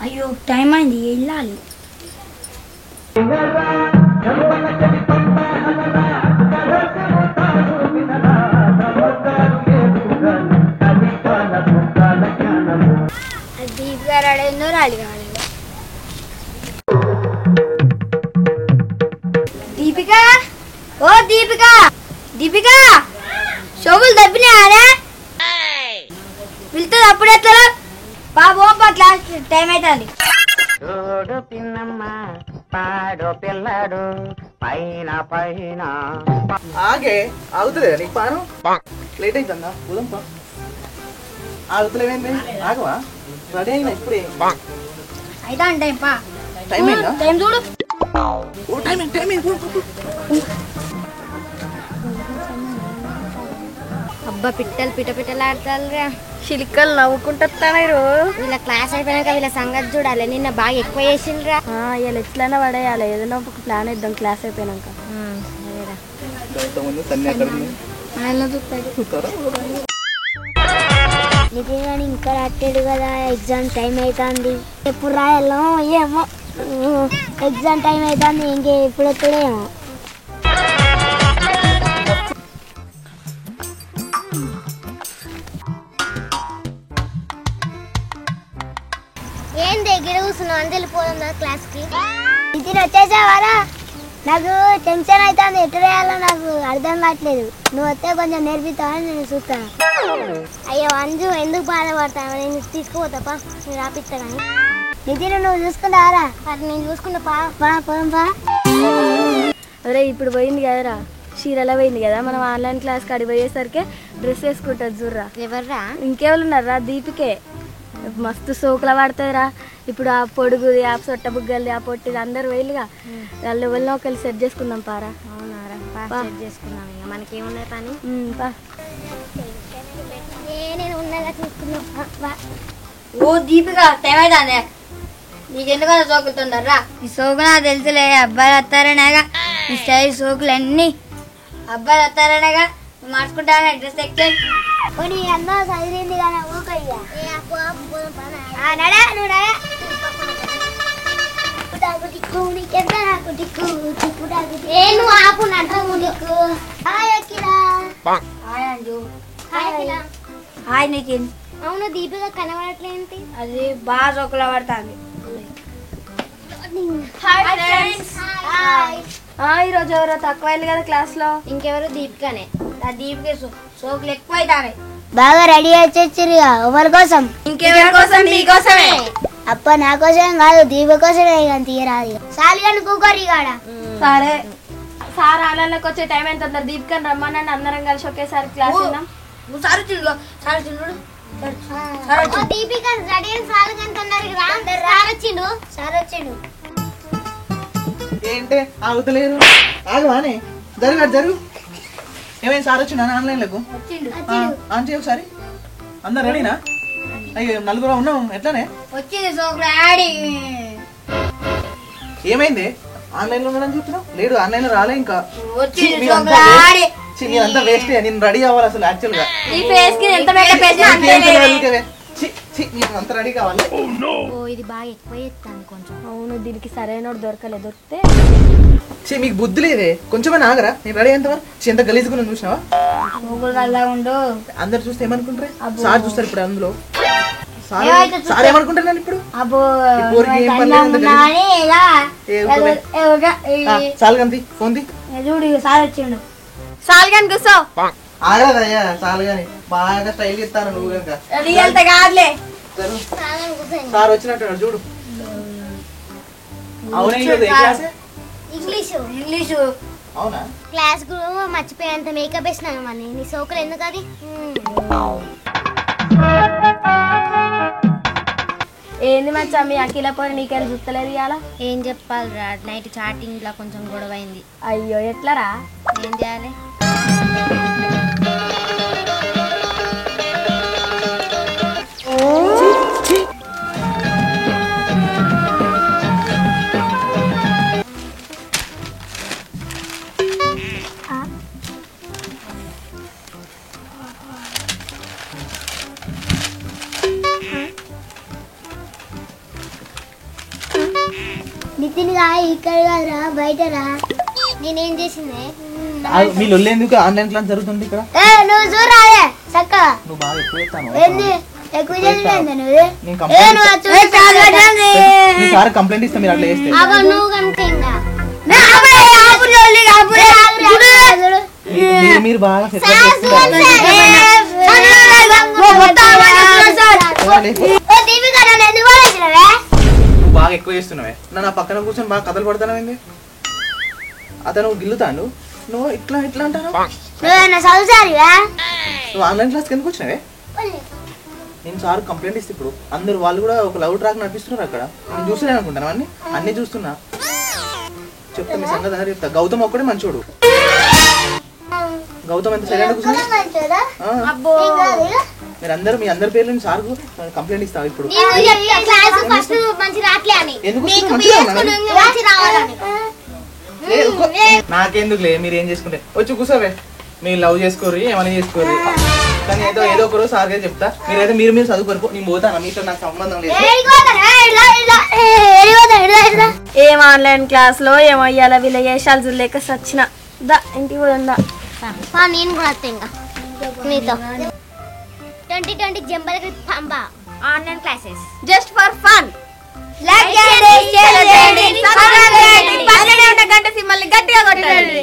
అయ్యో టైం అయింది వెళ్ళాలి. దీప్ గారు అడేందో రాలి కావాలి. దీపిక ఓ దీపిక దీపిక షోగులు తప్పినాయనే వెళ్తుంది అప్పుడు ఎట్లా బాబు క్లాస్ టైం అవుతుంది. ఆగే ఆగుతలేదా నీకు పాను లేట్ అవుతుందా ఉదం పా ఆగుతలేవేంటి ఆగవా రెడీ అయినా ఇప్పుడే అయితే టైం పా టైం అయిందా టైం చూడు ఓ టైం అబ్బా పిట్టలు పిట్టలాడతారురా చిలికలు నవ్వుకుంటారు. వీళ్ళ క్లాస్ అయిపోయినాక వీళ్ళ సంగతి చూడాలి. నిన్న బాగా ఎక్కువ చేసిండ్రా. వీళ్ళు ఎట్లైనా పడేయాలి. ఏదైనా ఒక ప్లాన్ ఇద్దాం క్లాస్ అయిపోయినాక. నిజంగానే ఇంకా రాట్లేదు కదా. ఎగ్జామ్ టైం అవుతుంది. ఎప్పుడు రాయాలో ఏమో. ఎగ్జామ్ టైం అవుతుంది ఇంకే ఎప్పుడు వస్తాడేమో. ఏం దగ్గర కూర్చున్నావు అని వెళ్ళిపోదా క్లాస్కి. ఇది వచ్చేసావారా? నాకు టెన్షన్ అవుతుంది. ఎట్లా వేయాలో నాకు అర్థం కావట్లేదు. నువ్వు వస్తే కొంచెం నేర్పిస్తావని నేను చూస్తాను. అయ్యో అంజు ఎందుకు బాధపడతావు? నేను తీసుకుపోతాపా నేను రాపిస్తా. కానీ నితిన్ నువ్వు చూసుకుంటావారా? అది నేను చూసుకుంటా పోదాం పా. అరే ఇప్పుడు పోయింది కదరా చీరలా పోయింది కదా. మనం ఆన్లైన్ క్లాస్కి అడిగి పోయేసరికి డ్రెస్ వేసుకుంటుంది చూడరా. ఎవర్రా? ఇంకెవరు ఉన్నారా? దీపికే మస్తు సోకులా పడుతుందిరా. ఇప్పుడు ఆ పొడుగుది ఆ సొట్ట బుగ్గలది ఆ పొట్టిది అందరు వెళ్ళిగా వాళ్ళు ఎవరినో ఒకళ్ళు సెట్ చేసుకుందాం పారా. అవునారా సెట్ చేసుకుందాం. ఇక మనకేమున్నాయి పని పా. నేను ఉన్నగా చూసుకుందాం. ఓ దీపిక టైం అవుతుంది. నీకెందుకు సోకులుతుండరా? ఈ సోకు నాకు తెలుసులే. అబ్బాయిలు వస్తారనేగా ఈ స్టైల్ సోకులు అన్ని అబ్బాయిలు వస్తారనేగా మార్చుకుంటానే డ్రెస్ ఎక్కి అన్న చదివింది కానీ ఊకయ్యా హాయ్ నితిన్. అవును దీపిక కనబడట్లేంటి? అది బాగా సోకులా పడుతుంది. ఈరోజు ఎవరో తక్కువ అయింది కదా క్లాస్ లో. ఇంకెవరు? దీపికనే. ఆ దీపిక సోకులు ఎక్కువ అవుతాయి. బాగా రెడీ వచ్చేచ్చిరు. ఎవరి కోసం? ఇంకెవరి కోసం? నీకోసమే. అప్ప నా కోసం కాదు దీపిక కోసమే. తీయరాదు సాలిగాని కూకరి కాడ. సరే సార్ ఆన్లైన్లోకి వచ్చే టైం ఎంత తొందర. దీపికని రమ్మనండి అందరం కలిసి ఒకేసారి క్లాస్ విన్నాం. దీపిక రెడీ సాలిగాని తొందరగా సార్ వచ్చిండు. ఏంటే ఆగుతలేరు ఆగవానే జరుగు ఏమైంది? సార్ వచ్చిండు ఆన్లైన్లకు ఆన్ చేయ ఒకసారి. అందరు రెడీనా? అయ్యో నలుగురు ఉన్నాం ఎట్లానే వచ్చింది సోకులాడి. ఏమైంది? ఆన్లైన్ లో ఉన్నాడని చెప్తున్నావు. లేడు ఆన్లైన్ లో రాలే ఇంకా. మీరంతా వేస్ట్. నేను రెడీ అవ్వాలి అసలు యాక్చువల్ గా. అంత రెడీ కావాలి. ఇది బాగా ఎక్కువ చేస్తాను కొంచెం. అవును దీనికి సరైన దొరకలేదు. దొరికితే మీకు బుద్ధి లేదే కొంచెమే ఆగరా. నేను రెడీ అయ్యేంతవరకు ఎంత గలీజుగా చూసినావా? అందరు చూస్తే ఏమనుకుంటారు? సార్ చూస్తారు ఇప్పుడు. అందులో సార్ ఏమనుకుంటున్నాను ఇప్పుడు? సాల్గంతి ఫోన్ ది చూడు సార్ వచ్చిండు. సాల్గాని కూర్చో. ఆగదయ్యా సాల్గాని బాగా స్టైల్ ఇస్తాను నువ్వు కనుక. కాదులే సార్ వచ్చినట్టు చూడు. అవునే ఇంగ్లీషు అవునా? క్లాస్ కు మర్చిపోయేంత మేకప్ వేసినాను. మరి నీ సోకులు ఎందుకు? అది ఏంది మచ్చా మీ అఖిల పోయి నీకెళ్ళి చూస్తలేదు ఇవాళ. ఏం చెప్పాలిరా నైట్ చాటింగ్ లా కొంచెం గొడవ అయింది. అయ్యో ఎట్లరా? ఏం చేయాలి? నితిన్ రా ఇక్కడ కాదురా బయట రా. నేనేం చేసింది మీ లొల్లి ఎందుకు ఆన్లైన్ క్లాస్ జరుగుతుంది ఇక్కడ? నువ్వు చూడాలే చక్క. నువ్వు బాగా ఎక్కువ చేస్తాను. ఏంది ఎక్కువ చేసింది నువ్వు? మీ సార్ కంప్లైంట్ ఇస్తా మీరు అట్లా చేస్తే. నువ్వు కనుక ఇంకా మీరు బాగా సెట్ నువ్వు బాగా ఎక్కువ చేస్తున్నావే. నా పక్కన కూర్చొని బాగా కథలు పడతానవేంది? అతను గిల్లుతాను, నువ్వు ఇట్లా ఇట్లా అంటాను. నువ్వు ఆన్లైన్ క్లాస్కి ఎందుకు వచ్చినావే? నేను సార్ కంప్లైంట్ ఇస్తే ఇప్పుడు అందరు వాళ్ళు కూడా ఒక లవ్ ట్రాక్ నడిపిస్తున్నారు అక్కడ. నేను చూస్తూనే అనుకుంటాను అన్ని చూస్తున్నా. చెప్తా మీ సంగతి అందరూ చెప్తా. గౌతమ్ ఒక్కడే మంచోడు. గౌతమ్ ఎంత సరైన కూర్చొని మీరు అందరూ మీ అందరి పేర్లు సార్కు కంప్లైంట్ ఇస్తావు ఇప్పుడు. నాకెందుకు లే, మీరు ఏం చేసుకుంటే వచ్చి కూర్చోవే. మీరు లవ్ చేసుకోరు ఏమైనా చేసుకోరు, కానీ ఏదో ఒక రోజు సార్ గారు చెప్తా. మీరైతే మీరు చదువుకోరు, నేను పోతాను, మీతో నాకు సంబంధం లేదు. ఏం ఆన్లైన్ క్లాస్ లో ఏమో ఇయ్యాల వీళ్ళ వేషాలు చూడలేక సచ్చిన. దా ఇంటికి పోదా. నేను కూడా వస్తా ఇంకా మీతో. 2020 జంబలకి పంప online classes just for fun. Like చేయండి, షేర్ చేయండి, సబ్స్క్రైబ్ చేయండి, పక్కనే ఉన్న గంట సింబల్ని గట్టిగా కొట్టండి.